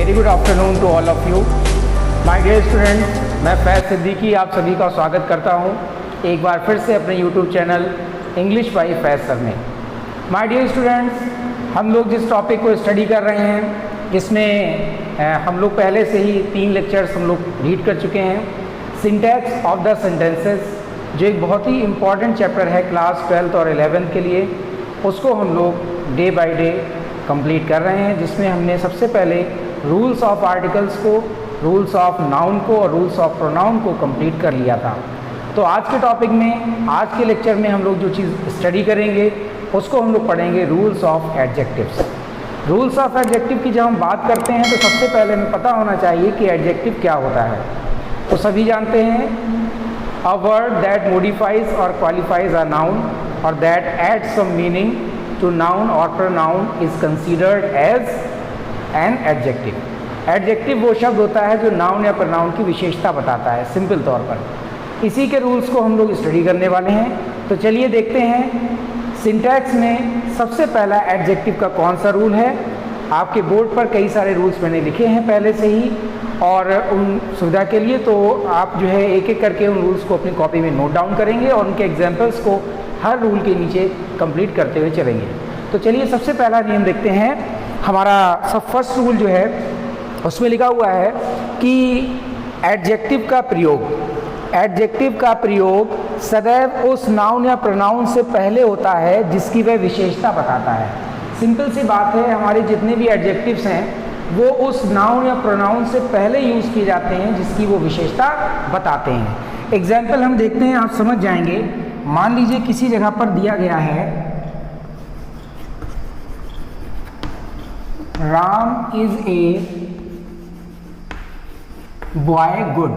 Very good afternoon to all of you my dear students. मैं फैज़ सिद्दीकी आप सभी का स्वागत करता हूं एक बार फिर से अपने YouTube channel English by Faiz sir में। माय डियर स्टूडेंट्स, हम लोग जिस टॉपिक को स्टडी कर रहे हैं इसमें हम लोग पहले से ही 3 लेक्चर्स हम लोग रीड कर चुके हैं। सिंटैक्स ऑफ द सेंटेंसेस जो एक बहुत ही इम्पॉर्टेंट चैप्टर है क्लास 12th और 11th के लिए, उसको हम लोग डे बाय डे कंप्लीट कर रहे हैं, जिसमें हमने सबसे पहले रूल्स ऑफ आर्टिकल्स को, रूल्स ऑफ नाउन को और रूल्स ऑफ प्रोनाउन को कंप्लीट कर लिया था। तो आज के टॉपिक में, आज के लेक्चर में हम लोग जो चीज़ स्टडी करेंगे उसको हम लोग पढ़ेंगे rules of adjectives. Rules of adjective की जब हम बात करते हैं तो सबसे पहले हमें पता होना चाहिए कि एडजेक्टिव क्या होता है। तो सभी जानते हैं, a word that modifies or qualifies a noun or that adds some meaning to noun or pronoun is considered as an adjective. Adjective वो शब्द होता है जो नाउन या pronoun की विशेषता बताता है सिंपल तौर पर। इसी के रूल्स को हम लोग स्टडी करने वाले हैं। तो चलिए देखते हैं सिंटैक्स में सबसे पहला एडजेक्टिव का कौन सा रूल है। आपके बोर्ड पर कई सारे रूल्स मैंने लिखे हैं पहले से ही, और उन सुविधा के लिए तो आप जो है एक एक करके उन रूल्स को अपनी कॉपी में नोट डाउन करेंगे और उनके एग्जाम्पल्स को हर रूल के नीचे कंप्लीट करते हुए चलेंगे। तो चलिए सबसे पहला नियम देखते हैं। हमारा सब फर्स्ट रूल जो है उसमें लिखा हुआ है कि एडजेक्टिव का प्रयोग सदैव उस नाउन या प्रोनाउन से पहले होता है जिसकी वह विशेषता बताता है। सिंपल सी बात है, हमारे जितने भी एडजेक्टिव्स हैं वो उस नाउन या प्रोनाउन से पहले यूज़ किए जाते हैं जिसकी वो विशेषता बताते हैं। एग्जाम्पल हम देखते हैं, आप समझ जाएंगे। मान लीजिए किसी जगह पर दिया गया है Ram is a boy good,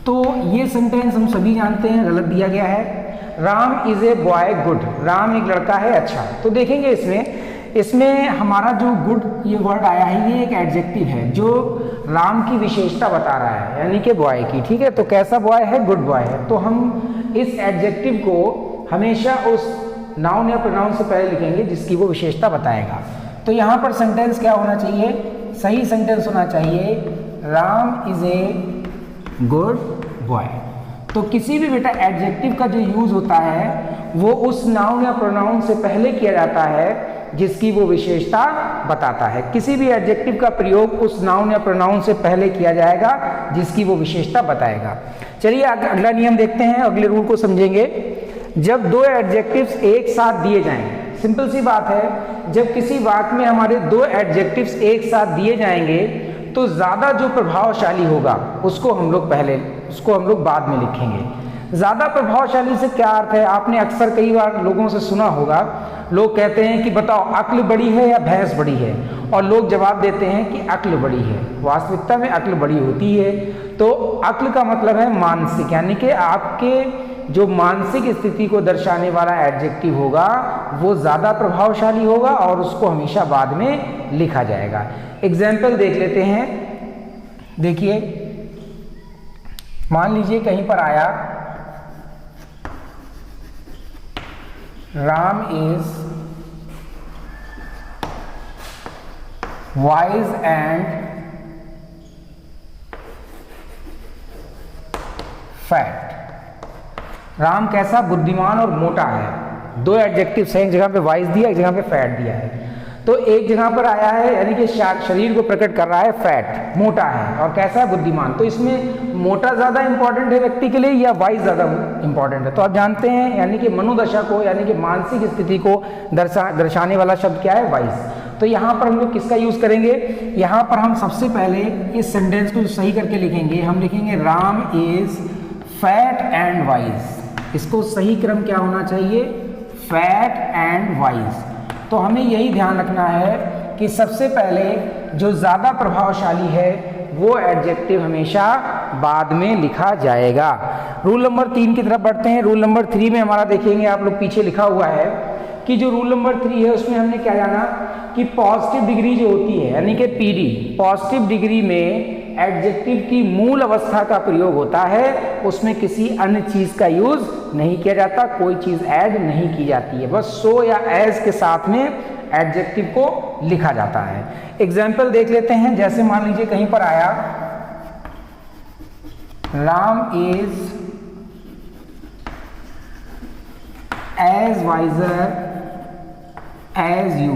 तो ये सेंटेंस हम सभी जानते हैं गलत दिया गया है। Ram is a boy good, Ram एक लड़का है अच्छा। तो देखेंगे इसमें हमारा जो गुड ये वर्ड आया है ये एक एडजेक्टिव है जो राम की विशेषता बता रहा है, यानी कि बॉय की। ठीक है, तो कैसा बॉय है? गुड बॉय है। तो हम इस एडजेक्टिव को हमेशा उस नाउन या प्रोनाउन से पहले लिखेंगे जिसकी वो विशेषता बताएगा। तो यहाँ पर सेंटेंस क्या होना चाहिए? सही सेंटेंस होना चाहिए Ram is a good boy. तो किसी भी बेटा एडजेक्टिव का जो यूज होता है वो उस नाउन या प्रोनाउन से पहले किया जाता है जिसकी वो विशेषता बताता है। किसी भी एडजेक्टिव का प्रयोग उस नाउन या प्रोनाउन से पहले किया जाएगा जिसकी वो विशेषता बताएगा। चलिए अगला नियम देखते हैं, अगले रूल को समझेंगे। जब 2 एडजेक्टिव्स एक साथ दिए जाएं, सिंपल सी बात है, जब किसी वाक्य में हमारे 2 एडजेक्टिव्स एक साथ दिए जाएंगे तो ज़्यादा जो प्रभावशाली होगा उसको हम लोग बाद में लिखेंगे। ज़्यादा प्रभावशाली से क्या अर्थ है? आपने अक्सर कई बार लोगों से सुना होगा, लोग कहते हैं कि बताओ अक्ल बड़ी है या भैंस बड़ी है, और लोग जवाब देते हैं कि अक्ल बड़ी है। वास्तविकता में अक्ल बड़ी होती है। तो अक्ल का मतलब है मानसिक, यानी कि आपके जो मानसिक स्थिति को दर्शाने वाला एडजेक्टिव होगा वो ज़्यादा प्रभावशाली होगा और उसको हमेशा बाद में लिखा जाएगा। एग्जाम्पल देख लेते हैं। देखिए, मान लीजिए कहीं पर आया Ram is wise and fat. Ram कैसा? बुद्धिमान और मोटा है। 2 एडजेक्टिव्स हैं, एक जगह पे वाइज दिया, एक जगह पे फैट दिया है। तो एक जगह पर आया है यानी कि शरीर को प्रकट कर रहा है फैट, मोटा है, और कैसा है? बुद्धिमान। तो इसमें मोटा ज़्यादा इंपॉर्टेंट है व्यक्ति के लिए या वाइज ज़्यादा इंपॉर्टेंट है? तो आप जानते हैं, यानी कि मनोदशा को, यानी कि मानसिक स्थिति को दर्शाने वाला शब्द क्या है? वाइज। तो यहाँ पर हम लोग किसका यूज़ करेंगे? यहाँ पर हम सबसे पहले इस सेंटेंस को सही करके लिखेंगे। हम लिखेंगे Ram is fat and wise. इसको सही क्रम क्या होना चाहिए? Fat and wise. तो हमें यही ध्यान रखना है कि सबसे पहले जो ज़्यादा प्रभावशाली है वो एडजेक्टिव हमेशा बाद में लिखा जाएगा। रूल नंबर 3 की तरफ बढ़ते हैं। रूल नंबर 3 में हमारा देखेंगे, आप लोग पीछे लिखा हुआ है कि जो रूल नंबर 3 है उसमें हमने क्या जाना कि पॉजिटिव डिग्री जो होती है, यानी कि पीडी, पॉजिटिव डिग्री में एडजेक्टिव की मूल अवस्था का प्रयोग होता है, उसमें किसी अन्य चीज़ का यूज़ नहीं किया जाता, कोई चीज़ ऐड नहीं की जाती है, बस सो या एज के साथ में एडजेक्टिव को लिखा जाता है। एग्जाम्पल देख लेते हैं, जैसे मान लीजिए कहीं पर आया Ram is as wiser as you.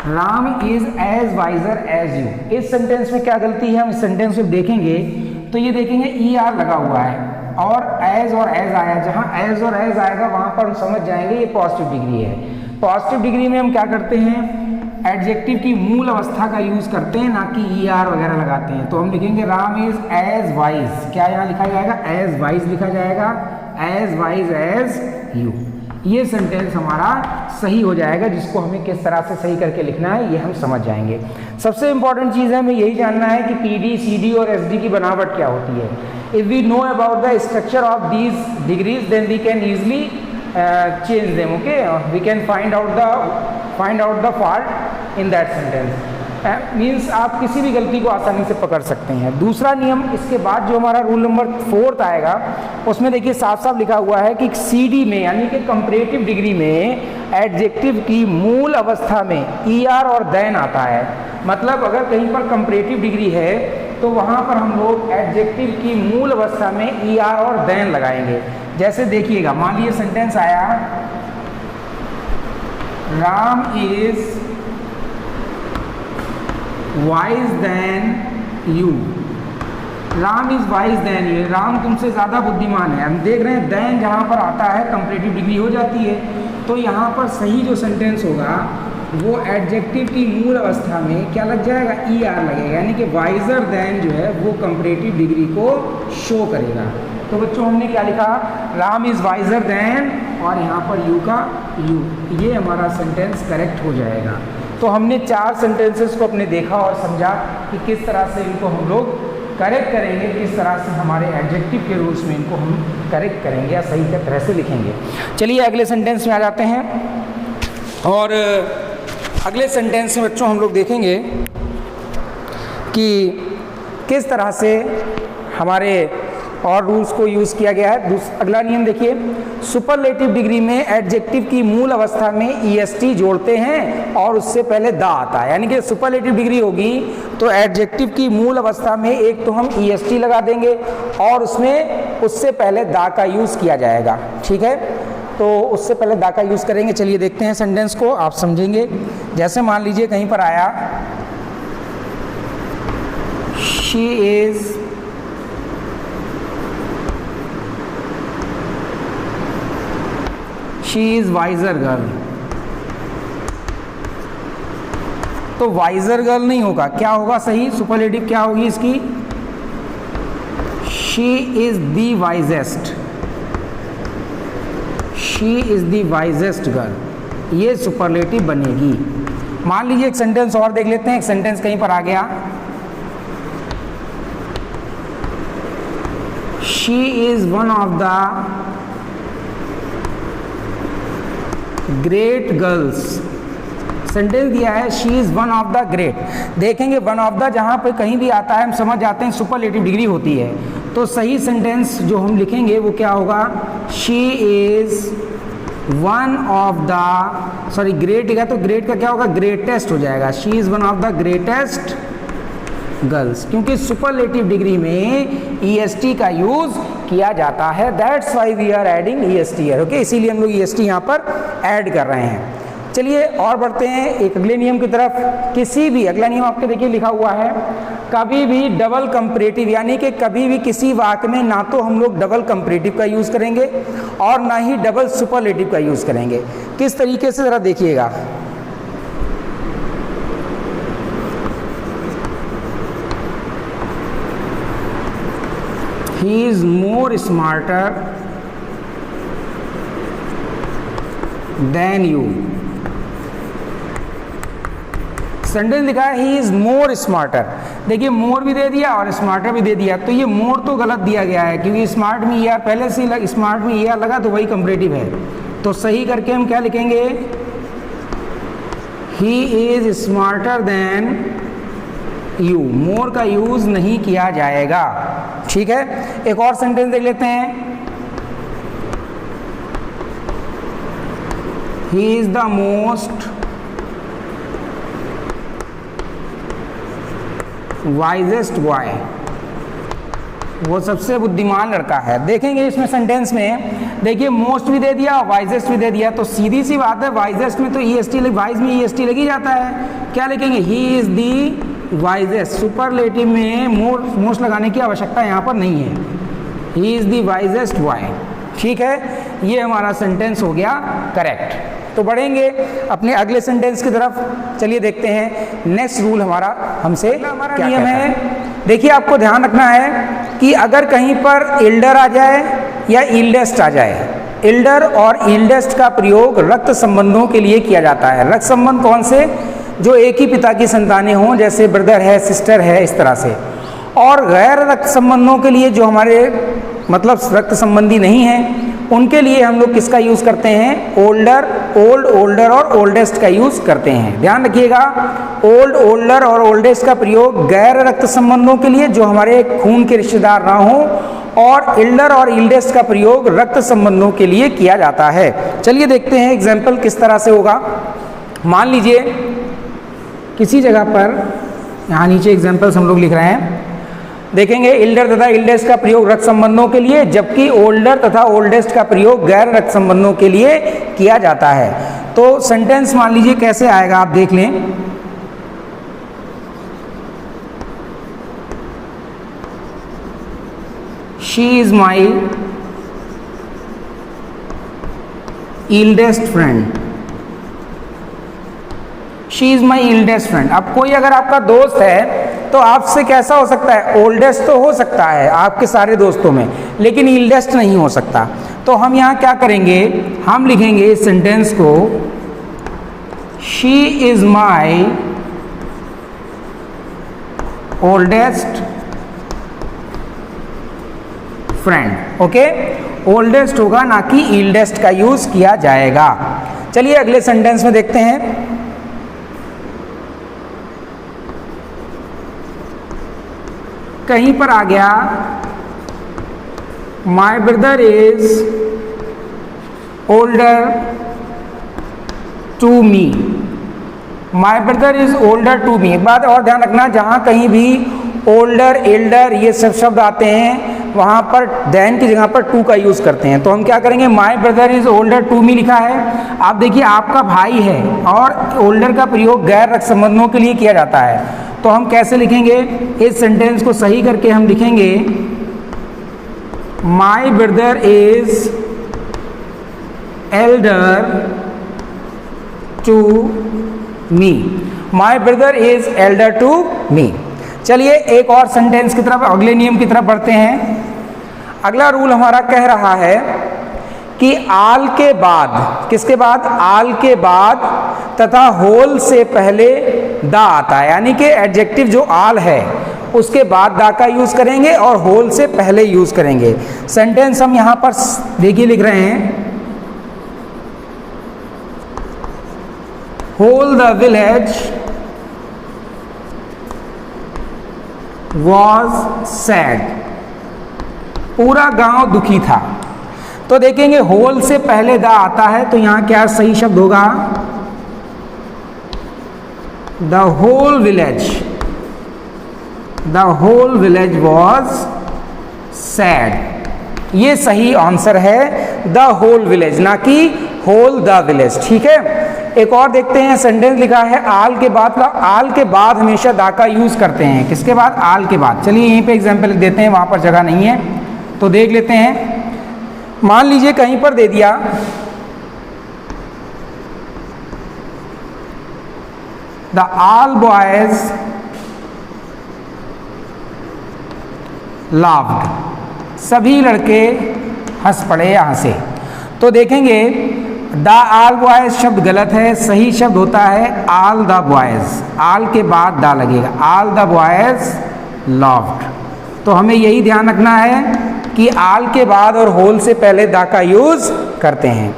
Ram is as wiser as you. इस सेंटेंस में क्या गलती है, हम इस सेंटेंस में देखेंगे तो ये देखेंगे ई आर लगा हुआ है और एज आया। जहां एज और एज आएगा वहां पर हम समझ जाएंगे ये पॉजिटिव डिग्री है। पॉजिटिव डिग्री में हम क्या करते हैं, एडजेक्टिव की मूल अवस्था का यूज करते हैं, ना कि ई आर वगैरह लगाते हैं। तो हम लिखेंगे राम इज एज वाइज। क्या यहाँ लिखा जाएगा, एज वाइज लिखा जाएगा, एज वाइज एज यू। ये सेंटेंस हमारा सही हो जाएगा, जिसको हमें किस तरह से सही करके लिखना है ये हम समझ जाएंगे। सबसे इंपॉर्टेंट चीज़ है, हमें यही जानना है कि पीडी, सीडी और एसडी की बनावट क्या होती है। If we know about the structure of these degrees then we can easily change them. Okay, we can find out the fault in that sentence. Means आप किसी भी गलती को आसानी से पकड़ सकते हैं। दूसरा नियम, इसके बाद जो हमारा रूल नंबर 4 आएगा, उसमें देखिए साफ साफ लिखा हुआ है कि सीडी में यानी कि कंपैरेटिव डिग्री में एडजेक्टिव की मूल अवस्था में ईआर और देन आता है। मतलब अगर कहीं पर कंपैरेटिव डिग्री है तो वहाँ पर हम लोग एडजेक्टिव की मूल अवस्था में ईआर और देन लगाएंगे। जैसे देखिएगा, मान लीजिए सेंटेंस आया Ram is wise than you. Ram is wise than you, Ram तुमसे ज़्यादा बुद्धिमान है। हम देख रहे हैं देन जहाँ पर आता है कंपैरेटिव डिग्री हो जाती है। तो यहाँ पर सही जो सेंटेंस होगा वो एडजेक्टिव की मूल अवस्था में क्या लग जाएगा, ई आर लगेगा, यानी कि वाइजर देन जो है वो कंपैरेटिव डिग्री को शो करेगा। तो बच्चों हमने क्या लिखा, राम इज़ वाइजर देन और यहाँ पर यू का यू, ये हमारा सेंटेंस करेक्ट हो जाएगा। तो हमने 4 सेंटेंसेस को अपने देखा और समझा कि किस तरह से इनको हम लोग करेक्ट करेंगे, किस तरह से हमारे एडजेक्टिव के रूल्स में इनको हम करेक्ट करेंगे या सही तरह से लिखेंगे। चलिए अगले सेंटेंस में आ जाते हैं और अगले सेंटेंस में बच्चों हम लोग देखेंगे कि किस तरह से हमारे और रूल्स को यूज़ किया गया है। अगला नियम देखिए, सुपरलेटिव डिग्री में एडजेक्टिव की मूल अवस्था में ईएसटी जोड़ते हैं और उससे पहले दा आता है। यानी कि सुपरलेटिव डिग्री होगी तो एडजेक्टिव की मूल अवस्था में एक तो हम ईएसटी लगा देंगे और उसमें उससे पहले दा का यूज़ किया जाएगा। ठीक है, तो उससे पहले दा का यूज़ करेंगे। चलिए देखते हैं सेंटेंस को, आप समझेंगे। जैसे मान लीजिए कहीं पर आया शी इज़ वाइजर गर्ल, तो वाइजर गर्ल नहीं होगा, क्या होगा सही सुपरलेटिव क्या होगी इसकी, she is the wisest, she is the wisest girl, ये सुपरलेटिव बनेगी। मान लीजिए एक सेंटेंस और देख लेते हैं। एक सेंटेंस कहीं पर आ गया she is one of the great girls. Sentence दिया है she is one of the great. देखेंगे वन ऑफ द जहाँ पे कहीं भी आता है हम समझ जाते हैं सुपरलेटिव डिग्री होती है। तो सही सेंटेंस जो हम लिखेंगे वो क्या होगा, she is one of the, sorry great है तो ग्रेट का क्या होगा, ग्रेटेस्ट हो जाएगा। She is one of the greatest girls, क्योंकि सुपरलेटिव डिग्री में ईएसटी का यूज़ किया जाता है। That's why we are adding EST here. Okay, इसीलिए हम लोग ईएसटी यहाँ पर ऐड कर रहे हैं। चलिए और बढ़ते हैं एक अगले नियम की तरफ। किसी भी, अगला नियम आपके देखिए लिखा हुआ है, कभी भी डबल कंपैरेटिव, यानी कि कभी भी किसी वाक्य में ना तो हम लोग डबल कंपैरेटिव का यूज़ करेंगे और ना ही डबल सुपरलेटिव का यूज़ करेंगे। किस तरीके से ज़रा देखिएगा। He is more smarter than you। Sentence लिखा है ही इज मोर स्मार्टर। देखिए मोर भी दे दिया और स्मार्टर भी दे दिया, तो ये मोर तो गलत दिया गया है क्योंकि स्मार्ट में ईआर पहले से स्मार्ट में ईआर लगा तो वही कंपैरेटिव है। तो सही करके हम क्या लिखेंगे, he is smarter than you. More का यूज नहीं किया जाएगा। ठीक है, एक और सेंटेंस देख लेते हैं। He is the most wisest boy, वो सबसे बुद्धिमान लड़का है। देखेंगे इसमें सेंटेंस में, देखिए मोस्ट भी दे दिया, वाइजेस्ट भी दे दिया, तो सीधी सी बात है वाइजेस्ट में तो ईएसटी, वाइज में ईएसटी लग ही जाता है। क्या लिखेंगे? He is the wisest. Superlative में मोस्ट लगाने की आवश्यकता यहाँ पर नहीं है। He is the wisest boy. ठीक है, ये हमारा सेंटेंस हो गया करेक्ट। तो बढ़ेंगे अपने अगले सेंटेंस की तरफ। चलिए देखते हैं नेक्स्ट रूल हमारा हमसे हमारा नियम है। देखिए आपको ध्यान रखना है कि अगर कहीं पर इल्डर आ जाए या इल्डेस्ट आ जाए, इल्डर और इल्डेस्ट का प्रयोग रक्त संबंधों के लिए किया जाता है। रक्त संबंध कौन से? जो एक ही पिता की संतानें हों, जैसे ब्रदर है, सिस्टर है, इस तरह से। और गैर रक्त संबंधों के लिए जो हमारे मतलब रक्त संबंधी नहीं हैं, उनके लिए हम लोग किसका यूज़ करते हैं? ओल्डर, ओल्ड, ओल्डर और ओल्डेस्ट का यूज़ करते हैं। ध्यान रखिएगा, ओल्ड, ओल्डर और ओल्डेस्ट का प्रयोग गैर रक्त संबंधों के लिए जो हमारे खून के रिश्तेदार ना हों, और इल्डर और इल्डेस्ट का प्रयोग रक्त संबंधों के लिए किया जाता है। चलिए देखते हैं एग्जाम्पल किस तरह से होगा। मान लीजिए किसी जगह पर, यहाँ नीचे एग्जाम्पल्स हम लोग लिख रहे हैं, देखेंगे इल्डर तथा इल्डेस्ट का प्रयोग रक्त संबंधों के लिए, जबकि ओल्डर तथा ओल्डेस्ट का प्रयोग गैर रक्त संबंधों के लिए किया जाता है। तो सेंटेंस मान लीजिए कैसे आएगा, आप देख लें। She is my eldest friend. She is my eldest friend. अब कोई अगर आपका दोस्त है तो आपसे कैसा हो सकता है? ओल्डेस्ट तो हो सकता है आपके सारे दोस्तों में, लेकिन इल्डेस्ट नहीं हो सकता। तो हम यहाँ क्या करेंगे? हम लिखेंगे इस सेंटेंस को, she is my oldest friend. Okay, oldest होगा, ना कि इल्डेस्ट का यूज किया जाएगा। चलिए अगले सेंटेंस में देखते हैं। कहीं पर आ गया, my brother is older to me. My brother is older to me. एक बात और ध्यान रखना, जहाँ कहीं भी ओल्डर, एल्डर ये सब शब्द आते हैं, वहाँ पर देन की जगह पर टू का यूज़ करते हैं। तो हम क्या करेंगे? My brother is older to me लिखा है। आप देखिए आपका भाई है, और ओल्डर का प्रयोग गैर रक्त संबंधों के लिए किया जाता है। तो हम कैसे लिखेंगे? इस सेंटेंस को सही करके हम लिखेंगे, my brother is elder to me. My brother is elder to me. चलिए एक और सेंटेंस की तरफ, अगले नियम की तरफ बढ़ते हैं। अगला रूल हमारा कह रहा है कि आल के बाद, किसके बाद? आल के बाद तथा होल से पहले दा आता है, यानी कि एडजेक्टिव जो आल है उसके बाद दा का यूज करेंगे और होल से पहले यूज करेंगे। सेंटेंस हम यहां पर देखिए लिख रहे हैं, whole the village was sad. पूरा गांव दुखी था। तो देखेंगे होल से पहले दा आता है, तो यहां क्या सही शब्द होगा? The whole village, the whole village was sad. ये सही आंसर है, द होल विलेज, ना कि होल द विलेज। ठीक है, एक और देखते हैं। सेंटेंस लिखा है आल के बाद का। आल के बाद हमेशा दा का यूज करते हैं। किसके बाद? आल के बाद। चलिए यहीं पे एग्जाम्पल देते हैं, वहां पर जगह नहीं है तो देख लेते हैं। मान लीजिए कहीं पर दे दिया, द ऑल बॉयज लाफ्ड। सभी लड़के हंस पड़े यहां से। तो देखेंगे द ऑल बॉयज शब्द गलत है, सही शब्द होता है ऑल द बॉयज। ऑल के बाद दा लगेगा, ऑल द बॉयज लाफ्ड। तो हमें यही ध्यान रखना है कि आल के बाद और होल से पहले दा का यूज करते हैं।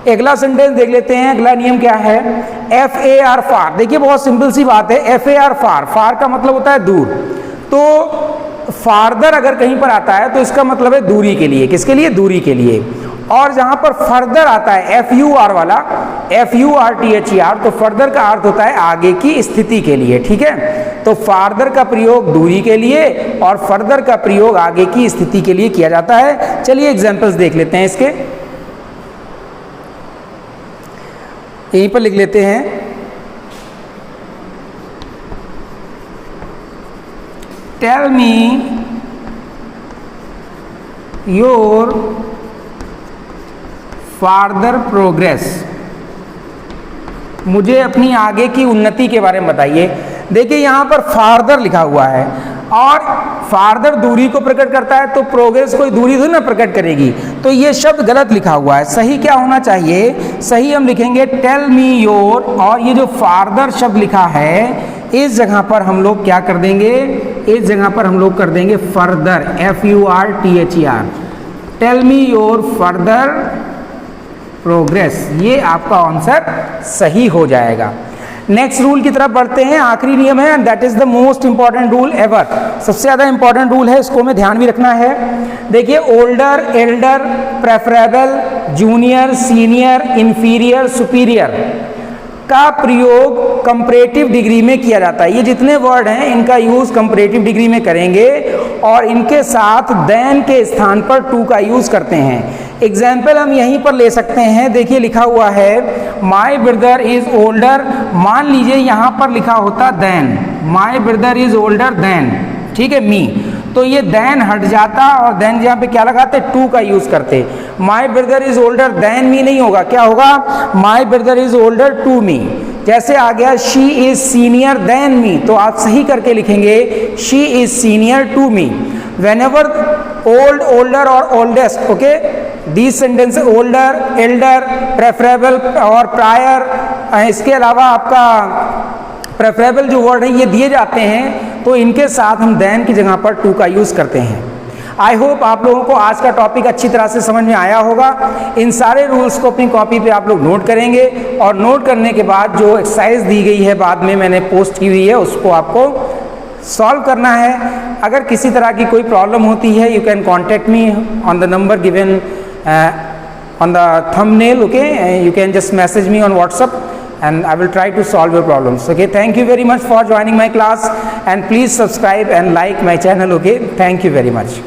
अगला सेंटेंस देख लेते हैं। अगला नियम क्या है? F A R far. देखिए बहुत सिंपल सी बात है, एफ ए आर फार। फार का मतलब होता है दूर। तो फारदर अगर कहीं पर आता है तो इसका मतलब है दूरी के लिए। किसके लिए? दूरी के लिए। और जहां पर फर्दर आता है FUR वाला, FURTHER, तो फर्दर का अर्थ होता है आगे की स्थिति के लिए, ठीक है। तो फार्दर का प्रयोग दूरी के लिए और फर्दर का प्रयोग आगे की स्थिति के लिए किया जाता है। चलिए एग्जांपल्स देख लेते हैं इसके, यहीं पर लिख लेते हैं। Tell me your farther progress, मुझे अपनी आगे की उन्नति के बारे में बताइए। देखिए यहाँ पर फार्दर लिखा हुआ है और फार्दर दूरी को प्रकट करता है, तो प्रोग्रेस कोई दूरी तो ना प्रकट करेगी, तो ये शब्द गलत लिखा हुआ है। सही क्या होना चाहिए? सही हम लिखेंगे टेल मी योर, और ये जो फार्दर शब्द लिखा है इस जगह पर हम लोग क्या कर देंगे, इस जगह पर हम लोग कर देंगे further, FURTHER, tell me your further progress, ये आपका आंसर सही हो जाएगा। नेक्स्ट रूल की तरफ बढ़ते हैं, आखिरी नियम है, that is the most important rule ever, सबसे ज्यादा इंपॉर्टेंट रूल है, इसको हमें ध्यान भी रखना है। देखिए older, Elder, preferable, junior, senior, inferior, superior का प्रयोग कंपैरेटिव डिग्री में किया जाता है। ये जितने वर्ड हैं इनका यूज कंपैरेटिव डिग्री में करेंगे और इनके साथ देन के स्थान पर टू का यूज करते हैं। एग्जाम्पल हम यहीं पर ले सकते हैं, देखिए लिखा हुआ है माई ब्रदर इज ओल्डर, मान लीजिए यहाँ पर लिखा होता than, my brother is older than, ठीक है, मी, तो ये देन हट जाता और देन यहाँ पे क्या लगाते, टू का यूज करते। My brother is older than me नहीं होगा, क्या होगा, my brother is older to me. जैसे आ गया she is senior than me, तो आप सही करके लिखेंगे she is senior to me. whenever old, older और oldest, okay, these sentences older, elder, preferable और prior, इसके अलावा आपका प्रेफरेबल जो वर्ड है ये दिए जाते हैं, तो इनके साथ हम देन की जगह पर टू का यूज करते हैं। आई होप आप लोगों को आज का टॉपिक अच्छी तरह से समझ में आया होगा। इन सारे रूल्स को अपनी कॉपी पे आप लोग नोट करेंगे और नोट करने के बाद जो एक्सरसाइज दी गई है बाद में मैंने पोस्ट की हुई है उसको आपको सॉल्व करना है। अगर किसी तरह की कोई प्रॉब्लम होती है, you can contact me on the number given on the thumbnail, okay, you can just message me on WhatsApp and I will try to solve your problems. Okay, thank you very much for joining my class and please subscribe and like my channel. Okay, thank you very much.